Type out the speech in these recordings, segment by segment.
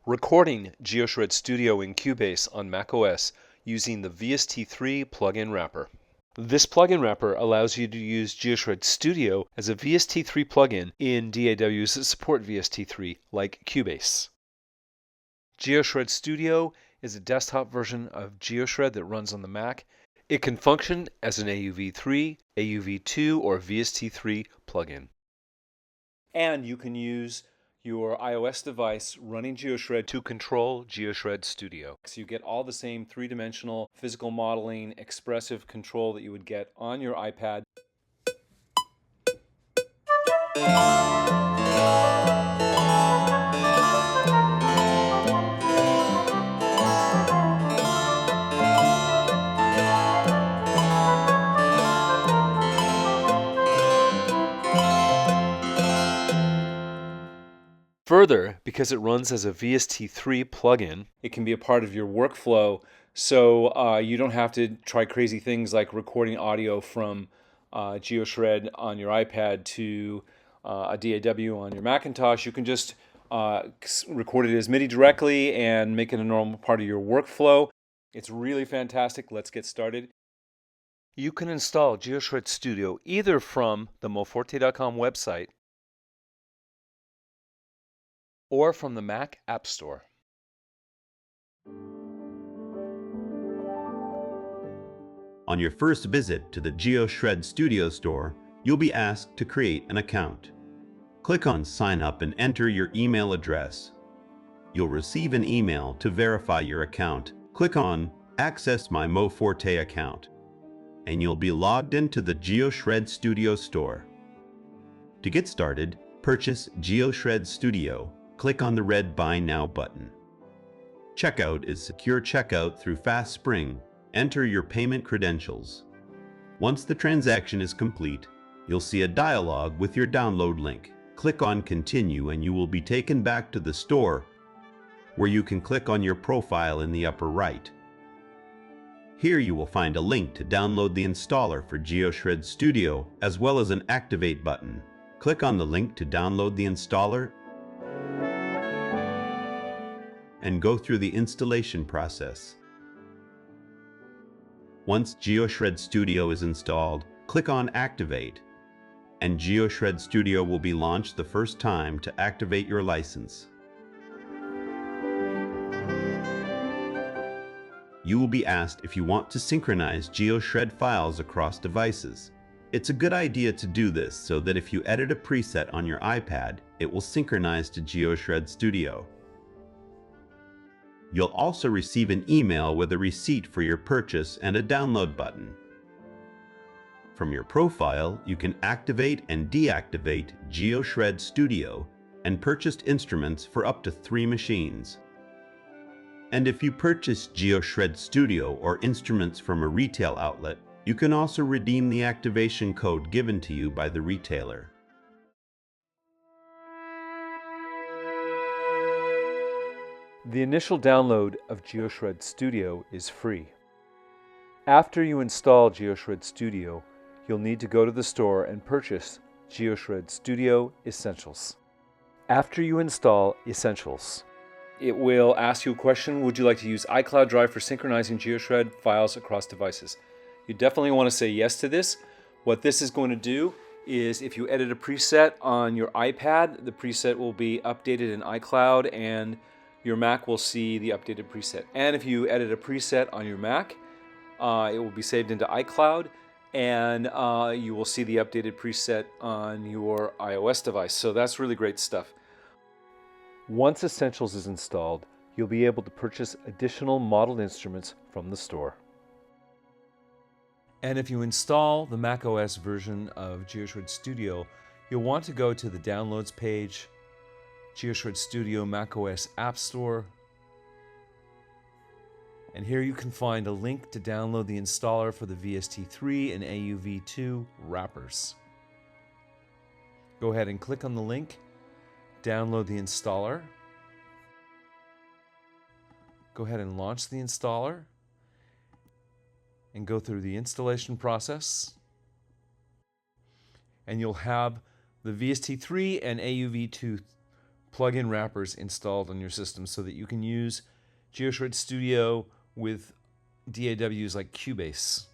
Recording GeoShred Studio in Cubase on macOS using the VST3 plugin wrapper. This plugin wrapper allows you to use GeoShred Studio as a VST3 plugin in DAWs that support VST3, like Cubase. GeoShred Studio is a desktop version of GeoShred that runs on the Mac. It can function as an AUv3, AUv2, or VST3 plugin. And you can use your iOS device running GeoShred to control GeoShred Studio. So you get all the same three-dimensional physical modeling, expressive control that you would get on your iPad. Further, because it runs as a VST3 plugin, it can be a part of your workflow, so you don't have to try crazy things like recording audio from GeoShred on your iPad to a DAW on your Macintosh. You can just record it as MIDI directly and make it a normal part of your workflow. It's really fantastic. Let's get started. You can install GeoShred Studio either from the moforte.com website or from the Mac App Store. On your first visit to the GeoShred Studio store, you'll be asked to create an account. Click on Sign Up and enter your email address. You'll receive an email to verify your account. Click on Access My MoForte account, and you'll be logged into the GeoShred Studio store. To get started, purchase GeoShred Studio. Click on the red Buy Now button. Checkout is secure checkout through FastSpring. Enter your payment credentials. Once the transaction is complete, you'll see a dialog with your download link. Click on Continue and you will be taken back to the store, where you can click on your profile in the upper right. Here you will find a link to download the installer for GeoShred Studio, as well as an Activate button. Click on the link to download the installer and go through the installation process. Once GeoShred Studio is installed, click on Activate, and GeoShred Studio will be launched the first time to activate your license. You will be asked if you want to synchronize GeoShred files across devices. It's a good idea to do this so that if you edit a preset on your iPad, it will synchronize to GeoShred Studio. You'll also receive an email with a receipt for your purchase and a download button. From your profile, you can activate and deactivate GeoShred Studio and purchased instruments for up to 3 machines. And if you purchase GeoShred Studio or instruments from a retail outlet, you can also redeem the activation code given to you by the retailer. The initial download of GeoShred Studio is free. After you install GeoShred Studio, you'll need to go to the store and purchase GeoShred Studio Essentials. After you install Essentials, it will ask you a question: would you like to use iCloud Drive for synchronizing GeoShred files across devices? You definitely want to say yes to this. What this is going to do is, if you edit a preset on your iPad, the preset will be updated in iCloud and your Mac will see the updated preset. And if you edit a preset on your Mac, it will be saved into iCloud and you will see the updated preset on your iOS device. So that's really great stuff. Once Essentials is installed, you'll be able to purchase additional modeled instruments from the store. And if you install the macOS version of GeoShred Studio, you'll want to go to the Downloads page, GeoShred Studio macOS App Store, and here you can find a link to download the installer for the VST3 and AUv3 wrappers. Go ahead and click on the link, download the installer, go ahead and launch the installer, and go through the installation process, and you'll have the VST3 and AUv3 plugin wrappers installed on your system so that you can use GeoShred Studio with DAWs like Cubase.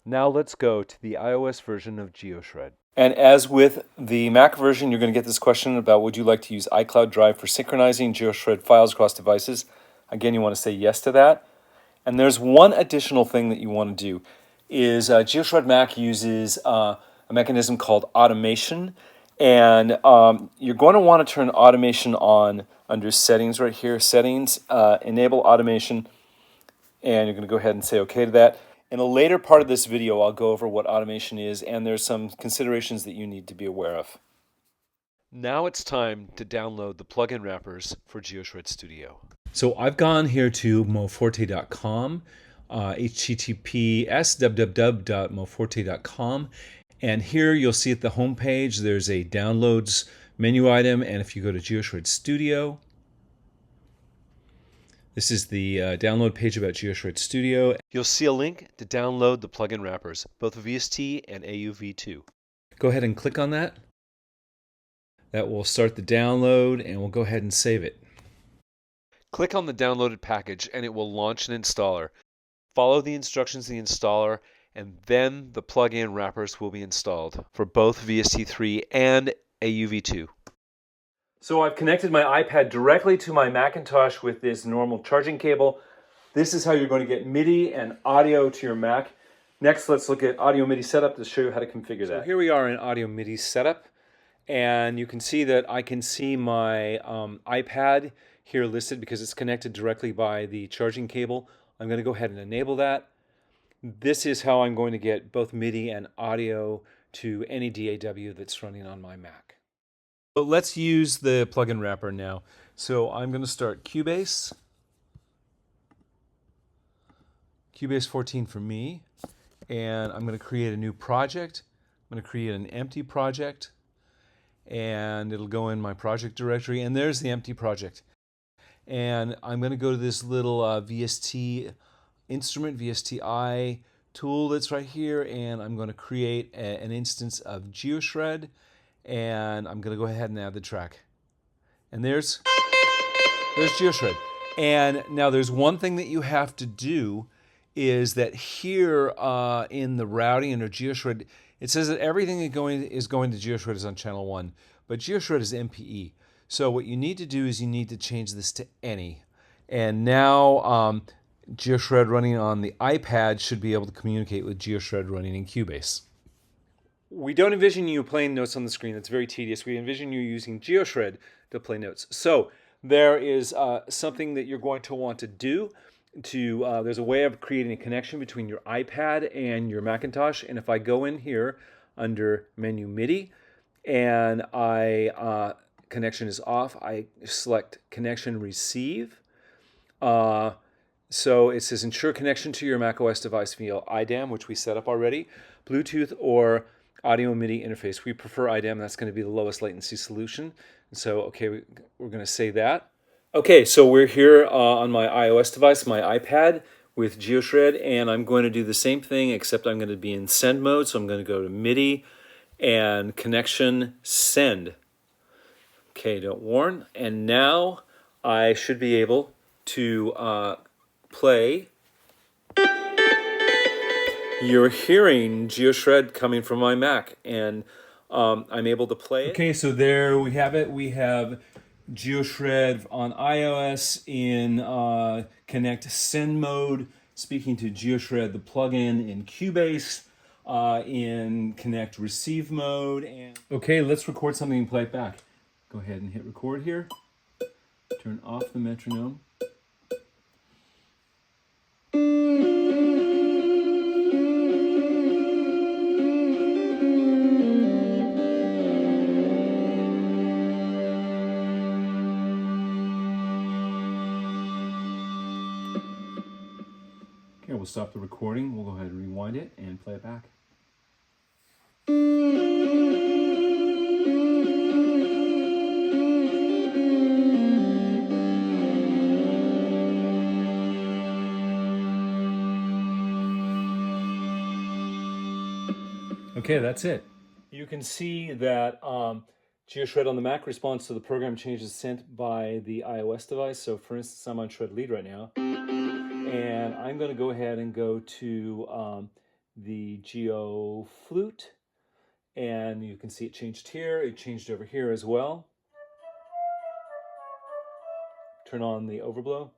Now let's go to the iOS version of GeoShred. And as with the Mac version, you're going to get this question about would you like to use iCloud Drive for synchronizing GeoShred files across devices. Again, you want to say yes to that. And there's one additional thing that you want to do is GeoShred Mac uses a mechanism called automation. And you're going to want to turn automation on under settings right here, settings, enable automation. And you're going to go ahead and say okay to that. In a later part of this video, I'll go over what automation is, and there's some considerations that you need to be aware of. Now it's time to download the plugin wrappers for GeoShred Studio. So I've gone here to moforte.com, https://www.moforte.com, and here you'll see at the home page there's a downloads menu item, and if you go to GeoShred Studio, this is the download page about GeoShred Studio. You'll see a link to download the plugin wrappers, both VST and AUv3. Go ahead and click on that. That will start the download, and we'll go ahead and save it. Click on the downloaded package, and it will launch an installer. Follow the instructions of the installer, and then the plugin wrappers will be installed for both VST3 and AUv3. So I've connected my iPad directly to my Macintosh with this normal charging cable. This is how you're going to get MIDI and audio to your Mac. Next, let's look at audio MIDI setup to show you how to configure that. So here we are in audio MIDI setup, and you can see that I can see my iPad here listed because it's connected directly by the charging cable. I'm going to go ahead and enable that. This is how I'm going to get both MIDI and audio to any DAW that's running on my Mac. But let's use the plugin wrapper now. So I'm going to start Cubase. Cubase 14 for me. And I'm going to create a new project. I'm going to create an empty project. And it'll go in my project directory. And there's the empty project. And I'm going to go to this little VST instrument, VSTi tool that's right here. And I'm going to create an instance of GeoShred. And I'm going to go ahead and add the track. And there's GeoShred. And now there's one thing that you have to do is that here in the routing under GeoShred, it says that everything that is going to GeoShred is on channel 1, but GeoShred is MPE. So what you need to do is you need to change this to any. And now GeoShred running on the iPad should be able to communicate with GeoShred running in Cubase. We don't envision you playing notes on the screen. That's very tedious. We envision you using GeoShred to play notes. So there is something that you're going to want to do. There's a way of creating a connection between your iPad and your Macintosh. And if I go in here under menu MIDI and connection is off, I select connection receive. So it says ensure connection to your macOS device via IDAM, which we set up already, Bluetooth or audio MIDI interface. We prefer IDAM. That's going to be the lowest latency solution. And so, okay, we're going to say that. Okay, so we're here on my iOS device, my iPad, with GeoShred, and I'm going to do the same thing, except I'm going to be in send mode. So I'm going to go to MIDI and connection send. Okay, don't warn. And now I should be able to play. You're hearing GeoShred coming from my Mac, and I'm able to play it. Okay, so there we have it. We have GeoShred on iOS in Connect Send mode, speaking to GeoShred, the plugin in Cubase, in Connect Receive mode. And okay, let's record something and play it back. Go ahead and hit record here. Turn off the metronome. Okay, we'll stop the recording. We'll go ahead and rewind it and play it back. Okay, that's it. You can see that GeoShred on the Mac responds to the program changes sent by the iOS device. So for instance, I'm on Shred Lead right now. And I'm going to go ahead and go to the Geo Flute. And you can see it changed here. It changed over here as well. Turn on the overblow.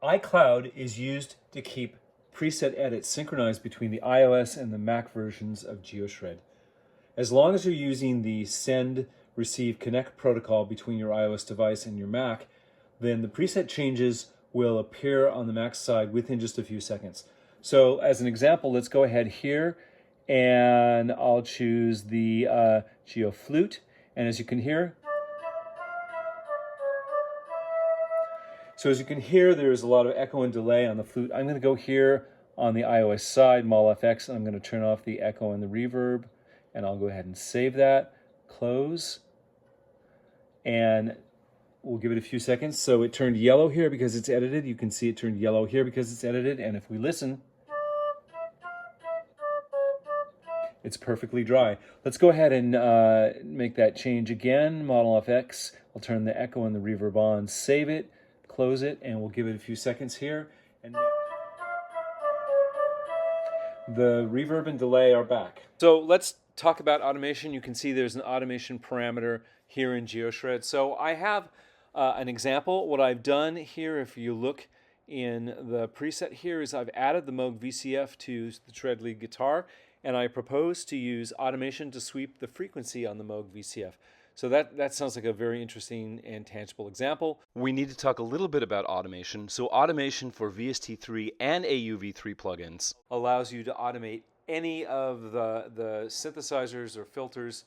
iCloud is used to keep preset edits synchronized between the iOS and the Mac versions of GeoShred. As long as you're using the send, receive, connect protocol between your iOS device and your Mac, then the preset changes will appear on the Mac side within just a few seconds. So as an example, let's go ahead here and I'll choose the Geo Flute. And as you can hear, there's a lot of echo and delay on the flute. I'm going to go here on the iOS side, Mol FX, and I'm going to turn off the echo and the reverb. And I'll go ahead and save that, close, and we'll give it a few seconds. So it turned yellow here because it's edited. You can see it turned yellow here because it's edited. And if we listen, it's perfectly dry. Let's go ahead and make that change again. Model FX, I'll turn the echo and the reverb on, save it, close it, and we'll give it a few seconds here. And the reverb and delay are back. So let's talk about automation. You can see there's an automation parameter here in GeoShred. So I have an example. What I've done here, if you look in the preset here, is I've added the Moog VCF to the Shred Lead guitar, and I propose to use automation to sweep the frequency on the Moog VCF. So that sounds like a very interesting and tangible example. We need to talk a little bit about automation. So automation for VST3 and AUv3 plugins allows you to automate any of the synthesizers or filters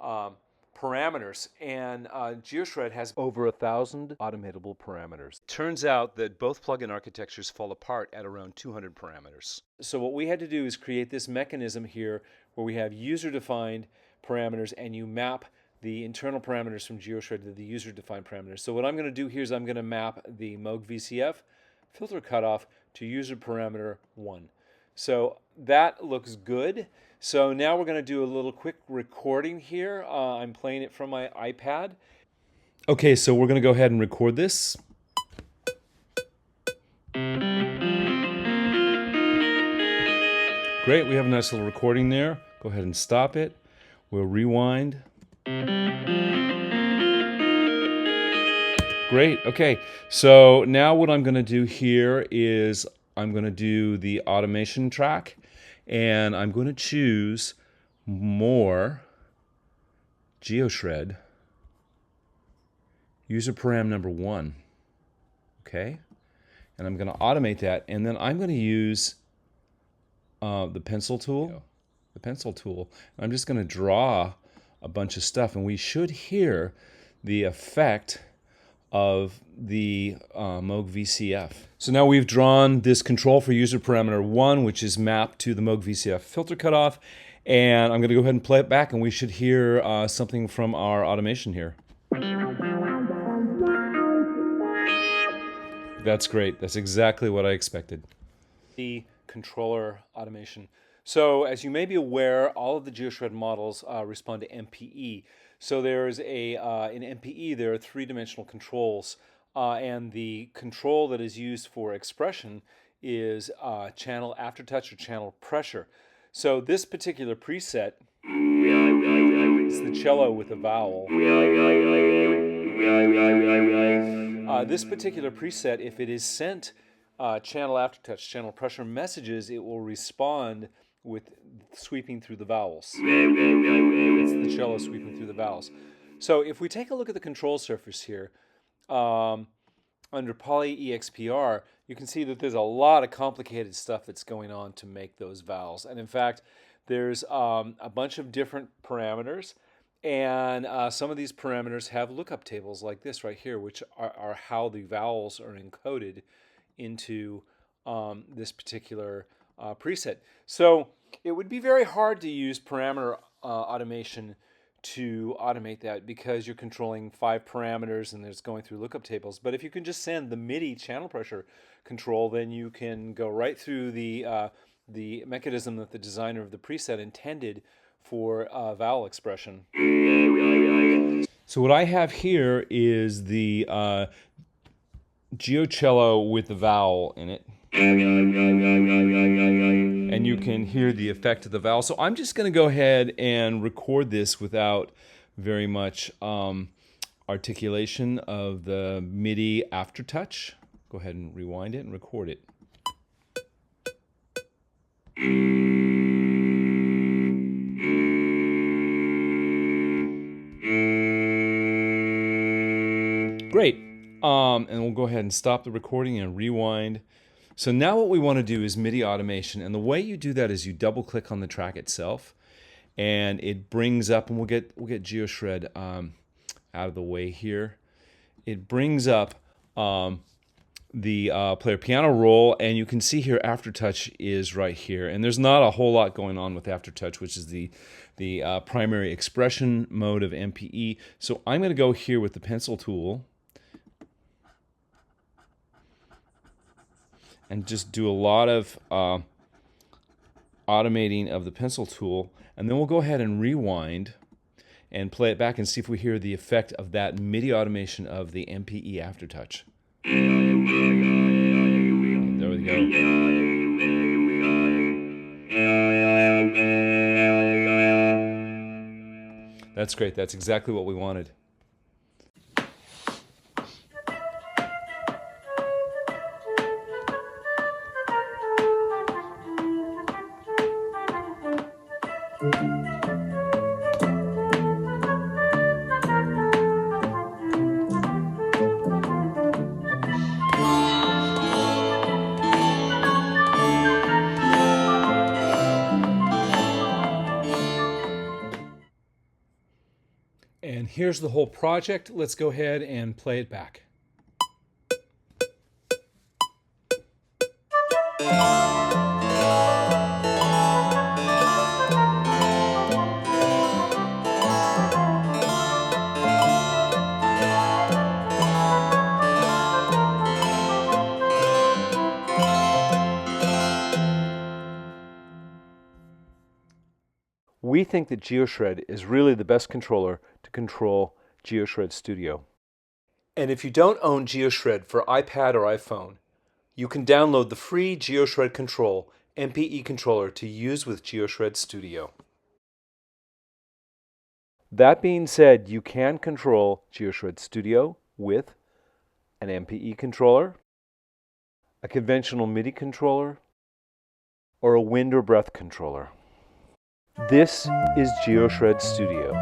parameters, and GeoShred has over 1,000 automatable parameters. Turns out that both plugin architectures fall apart at around 200 parameters. So what we had to do is create this mechanism here where we have user-defined parameters and you map the internal parameters from GeoShred to the user-defined parameters. So what I'm going to do here is I'm going to map the Moog VCF filter cutoff to user parameter 1. So that looks good. So now we're going to do a little quick recording here. I'm playing it from my iPad. Okay, so we're going to go ahead and record this. Great, we have a nice little recording there. Go ahead and stop it. We'll rewind. Great, okay. So now what I'm going to do here is I'm going to do the automation track, and I'm going to choose more GeoShred user param number 1. Okay, and I'm going to automate that, and then I'm going to use the pencil tool. The pencil tool. I'm just going to draw a bunch of stuff, and we should hear the effect of the Moog VCF. So now we've drawn this control for user parameter 1, which is mapped to the Moog VCF filter cutoff, and I'm going to go ahead and play it back, and we should hear something from our automation here. That's great. That's exactly what I expected. The controller automation. So as you may be aware, all of the GeoShred models respond to MPE. So there's in MPE, there are 3-dimensional controls, and the control that is used for expression is channel AfterTouch or channel pressure. So this particular preset is the cello with a vowel. This particular preset, if it is sent channel AfterTouch, channel pressure messages, it will respond with sweeping through the vowels. It's the cello sweeping through the vowels. So if we take a look at the control surface here, under Poly EXPR, you can see that there's a lot of complicated stuff that's going on to make those vowels. And in fact, there's a bunch of different parameters, and some of these parameters have lookup tables like this right here, which are how the vowels are encoded into this particular preset. So it would be very hard to use parameter automation to automate that because you're controlling 5 parameters and it's going through lookup tables. But if you can just send the MIDI channel pressure control, then you can go right through the mechanism that the designer of the preset intended for vowel expression. So what I have here is the GeoCello with the vowel in it. And you can hear the effect of the vowel. So I'm just going to go ahead and record this without very much articulation of the MIDI AfterTouch. Go ahead and rewind it and record it. Great. And we'll go ahead and stop the recording and rewind. So now what we want to do is MIDI automation, and the way you do that is you double click on the track itself, and it brings up, and we'll get GeoShred out of the way here. It brings up the player piano roll, and you can see here AfterTouch is right here, and there's not a whole lot going on with AfterTouch, which is the primary expression mode of MPE. So I'm going to go here with the pencil tool and just do a lot of automating of the pencil tool, and then we'll go ahead and rewind and play it back and see if we hear the effect of that MIDI automation of the MPE AfterTouch. There we go. That's great. That's exactly what we wanted. And here's the whole project. Let's go ahead and play it back. We think that GeoShred is really the best controller to control GeoShred Studio. And if you don't own GeoShred for iPad or iPhone, you can download the free GeoShred Control MPE controller to use with GeoShred Studio. That being said, you can control GeoShred Studio with an MPE controller, a conventional MIDI controller, or a wind or breath controller. This is GeoShred Studio.